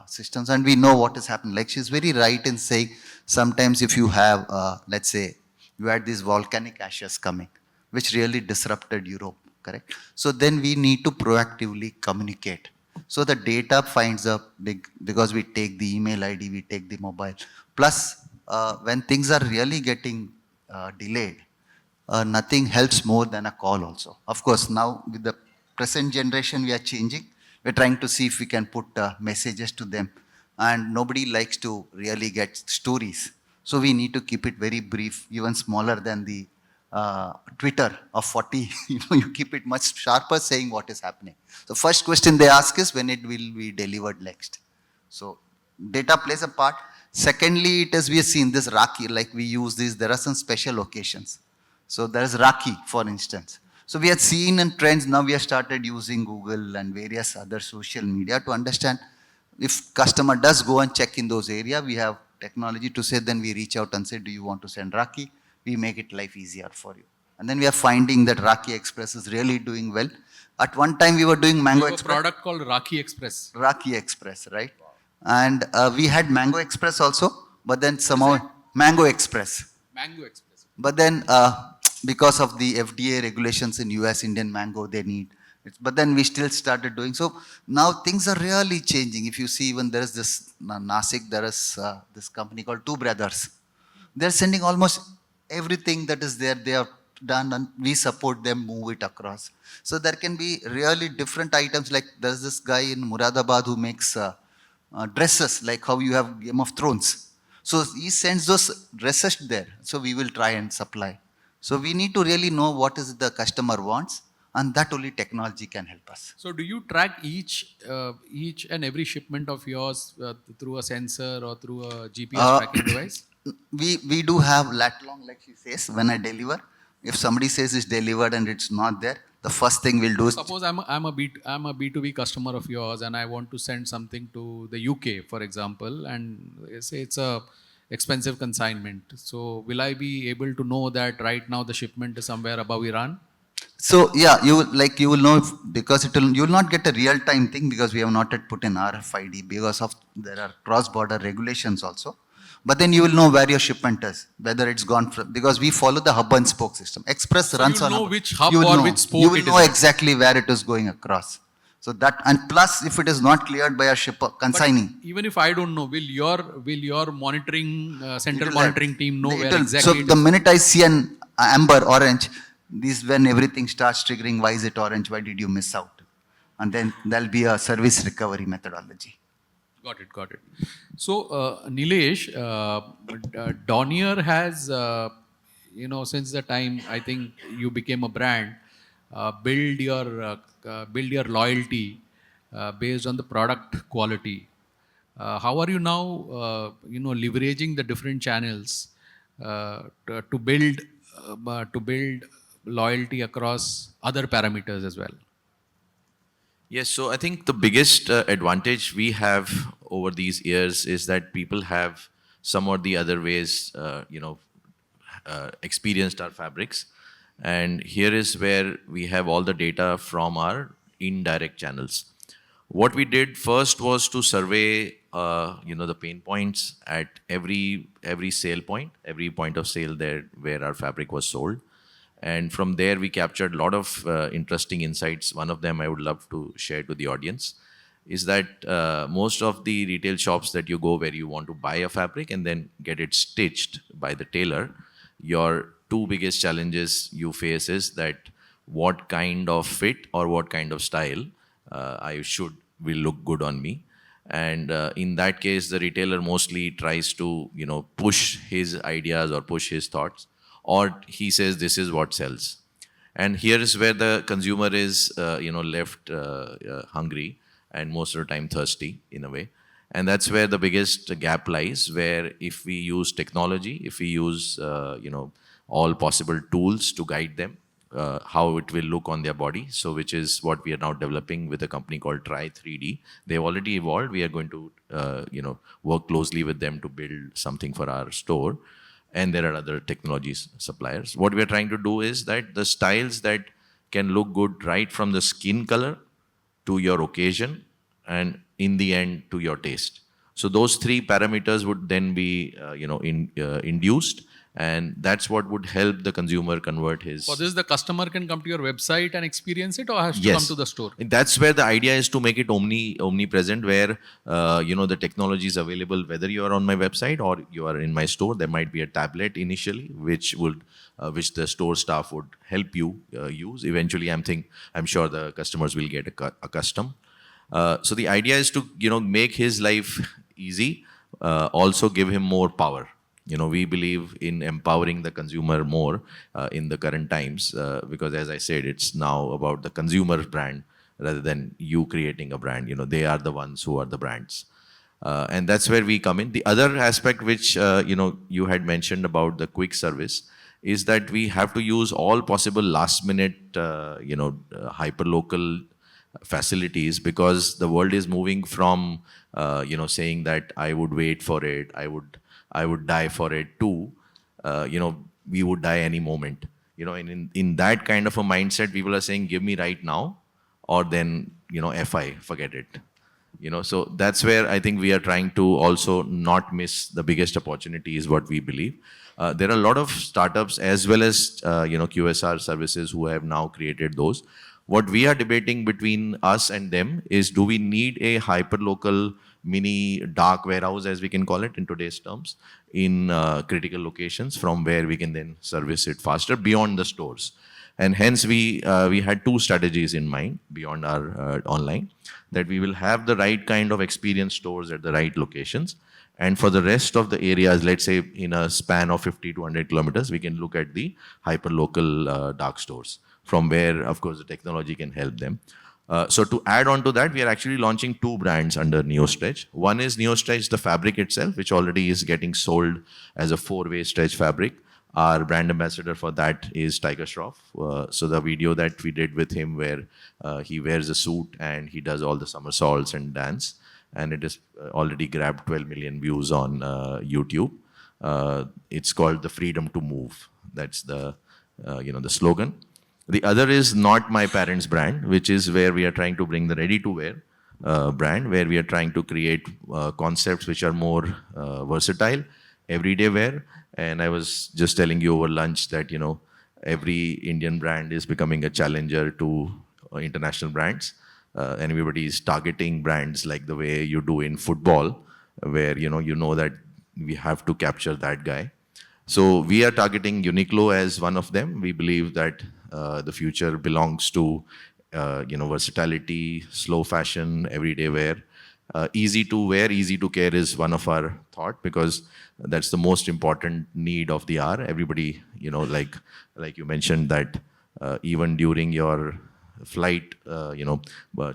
systems and we know what is happening. Like she's very right in saying sometimes if you have, let's say, you had these volcanic ashes coming, which really disrupted Europe, correct? So then we need to proactively communicate. So the data finds a big, because we take the email ID, we take the mobile. Plus, when things are really getting delayed, nothing helps more than a call also. Of course, now with the present generation, we are changing. We're trying to see if we can put messages to them. And nobody likes to really get stories. So we need to keep it very brief, even smaller than the Twitter of 40. You keep it much sharper saying what is happening. The first question they ask is when it will be delivered next. So data plays a part. Secondly, it is we have seen this Rakhi, like we use this, there are some special occasions. So there is Rakhi, for instance. So we have seen in trends, now we have started using Google and various other social media to understand if customer does go and check in those areas, we have technology to say, then we reach out and say, do you want to send Rakhi? We make it life easier for you. And then we are finding that Rakhi Express is really doing well. At one time we were doing Mango We have a Express. product called Rakhi Express. Rakhi Express, right? And we had Mango Express also, but then somehow Mango Express. Mango Express. But then because of the FDA regulations in US, Indian mango, they need. But then we still started doing. So now things are really changing. If you see, even there is this Nasik, there is this company called Two Brothers. They're sending almost everything that is there. They have done and we support them, move it across. So there can be really different items. Like there's this guy in Muradabad who makes dresses, like how you have Game of Thrones. So he sends those dresses there. So we will try and supply. So we need to really know what is the customer wants, and that only technology can help us. So do you track each and every shipment of yours through a sensor or through a GPS tracking device? We do have lat long, like she says, when I deliver. If somebody says it's delivered and it's not there, the first thing we'll do is Suppose I'm a B2B customer of yours and I want to send something to the UK, for example, and say it's a expensive consignment. So will I be able to know that right now the shipment is somewhere above Iran? so yeah, you will know because you will not get a real time thing because we have not yet put in RFID because of there are cross border regulations also. But then you will know where your shipment is, whether it's gone from, because we follow the hub and spoke system. Express So runs you'll on know hub. which hub You will or know. which spoke You will it know is at. exactly where it is going across. So that, and plus if it is not cleared by a shipper, consigning. Even if I don't know, will your monitoring central It'll have- monitoring team know where it'll- exactly So it the is? minute I see an amber orange, this when everything starts triggering, why is it orange? Why did you miss out? And then there'll be a service recovery methodology. Got it. So, Nilesh, Donier has, since the time I think you became a brand, build your loyalty based on the product quality. How are you now, leveraging the different channels to build loyalty across other parameters as well? Yes, so I think the biggest advantage we have over these years is that people have some or the other ways, experienced our fabrics. And here is where we have all the data from our indirect channels. What we did first was to survey, the pain points at every sale point, every point of sale there where our fabric was sold. And from there, we captured a lot of interesting insights. One of them I would love to share to the audience is that most of the retail shops that you go where you want to buy a fabric and then get it stitched by the tailor, your two biggest challenges you face is that what kind of fit or what kind of style will look good on me. And in that case, the retailer mostly tries to, push his ideas or push his thoughts, or he says this is what sells. And here is where the consumer is, left hungry and most of the time thirsty in a way. And that's where the biggest gap lies, where if we use technology, if we use, all possible tools to guide them, how it will look on their body. So which is what we are now developing with a company called Try 3D. They've already evolved. We are going to, work closely with them to build something for our store. And there are other technologies suppliers. What we are trying to do is that the styles that can look good right from the skin color to your occasion and in the end to your taste. So those three parameters would then be, induced, and that's what would help the consumer convert his. For this, the customer can come to your website and experience it, or has to come to the store? That's where the idea is to make it omnipresent, where the technology is available whether you are on my website or you are in my store. There might be a tablet initially, which which the store staff would help you use. Eventually, I'm sure the customers will get accustomed. So the idea is to make his life easy, also give him more power. We believe in empowering the consumer more in the current times, because as I said, it's now about the consumer brand rather than you creating a brand. They are the ones who are the brands. And that's where we come in. The other aspect which, you had mentioned about the quick service is that we have to use all possible last minute, hyper-local facilities, because the world is moving from, saying that I would wait for it, I would die for it too, we would die any moment. And in that kind of a mindset, people are saying, give me right now, or then, forget it. So that's where I think we are trying to also not miss the biggest opportunity is what we believe. There are a lot of startups as well as, QSR services who have now created those. What we are debating between us and them is, do we need a hyper-local mini dark warehouse, as we can call it in today's terms, in critical locations from where we can then service it faster beyond the stores. And hence we had two strategies in mind beyond our online, that we will have the right kind of experience stores at the right locations. And for the rest of the areas, let's say in a span of 50 to 100 kilometers, we can look at the hyper-local dark stores, from where, of course, the technology can help them. So to add on to that, we are actually launching two brands under NeoStretch. One is NeoStretch, the fabric itself, which already is getting sold as a 4-way stretch fabric. Our brand ambassador for that is Tiger Shroff. So the video that we did with him, where he wears a suit and he does all the somersaults and dance, and it is already grabbed 12 million views on YouTube. It's called the freedom to move. That's the the slogan. The other is Not My Parents brand, which is where we are trying to bring the ready-to-wear brand, where we are trying to create concepts which are more versatile, everyday wear. And I was just telling you over lunch that, every Indian brand is becoming a challenger to international brands. And everybody is targeting brands like the way you do in football, where, you know that we have to capture that guy. So we are targeting Uniqlo as one of them. We believe that the future belongs to, versatility, slow fashion, everyday wear. Easy to wear, easy to care is one of our thought, because that's the most important need of the hour. Everybody, like you mentioned that even during your flight,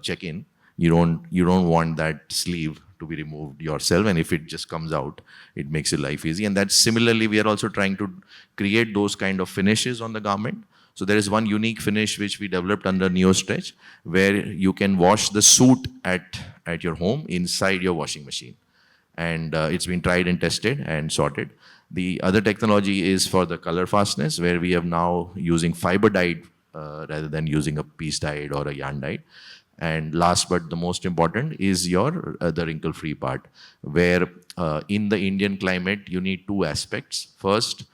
check-in, you don't want that sleeve to be removed yourself, and if it just comes out, it makes your life easy. And that's similarly, we are also trying to create those kind of finishes on the garment. So there is one unique finish which we developed under NeoStretch, where you can wash the suit at your home inside your washing machine. And it's been tried and tested and sorted. The other technology is for the color fastness, where we are now using fiber dyed rather than using a piece dyed or a yarn dyed. And last but the most important is the wrinkle-free part, where in the Indian climate, you need two aspects. First,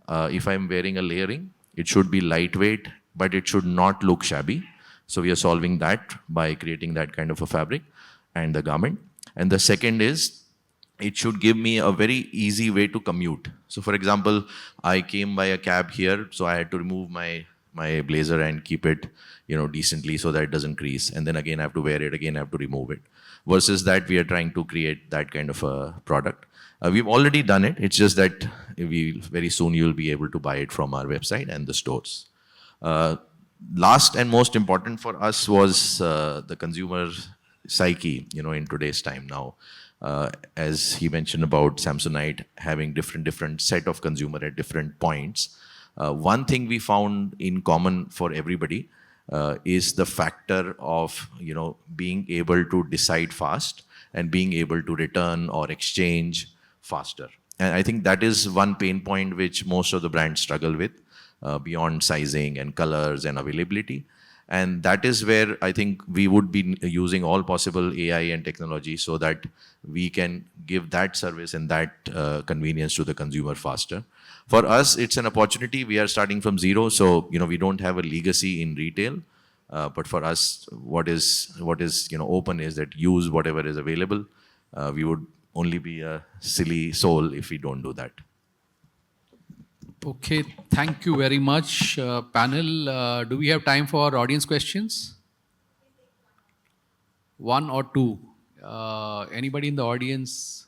if I'm wearing a layering, it should be lightweight, but it should not look shabby. So we are solving that by creating that kind of a fabric and the garment. And the second is, it should give me a very easy way to commute. So for example, I came by a cab here, so I had to remove my blazer and keep it, decently so that it doesn't crease. And then again, I have to wear it, again, I have to remove it. Versus that, we are trying to create that kind of a product. We've already done it. It's just that very soon you'll be able to buy it from our website and the stores. Last and most important for us was the consumer psyche, in today's time now. As he mentioned about Samsonite having different set of consumer at different points. One thing we found in common for everybody is the factor of being able to decide fast and being able to return or exchange faster. And I think that is one pain point which most of the brands struggle with, beyond sizing and colors and availability. And that is where I think we would be using all possible AI and technology so that we can give that service and that convenience to the consumer faster. For us, it's an opportunity. We are starting from zero, so we don't have a legacy in retail. But for us, what is open is that use whatever is available. We would only be a silly soul if we don't do that. Okay, thank you very much, panel. Do we have time for audience questions? One or two. Anybody in the audience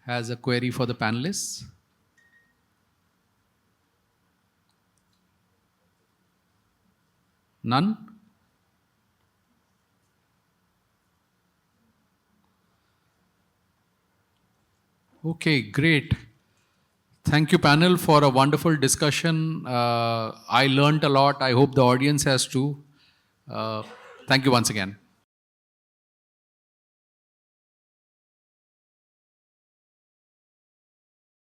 has a query for the panelists? None? Okay, great. Thank you, panel, for a wonderful discussion. I learned a lot. I hope the audience has too. Thank you once again.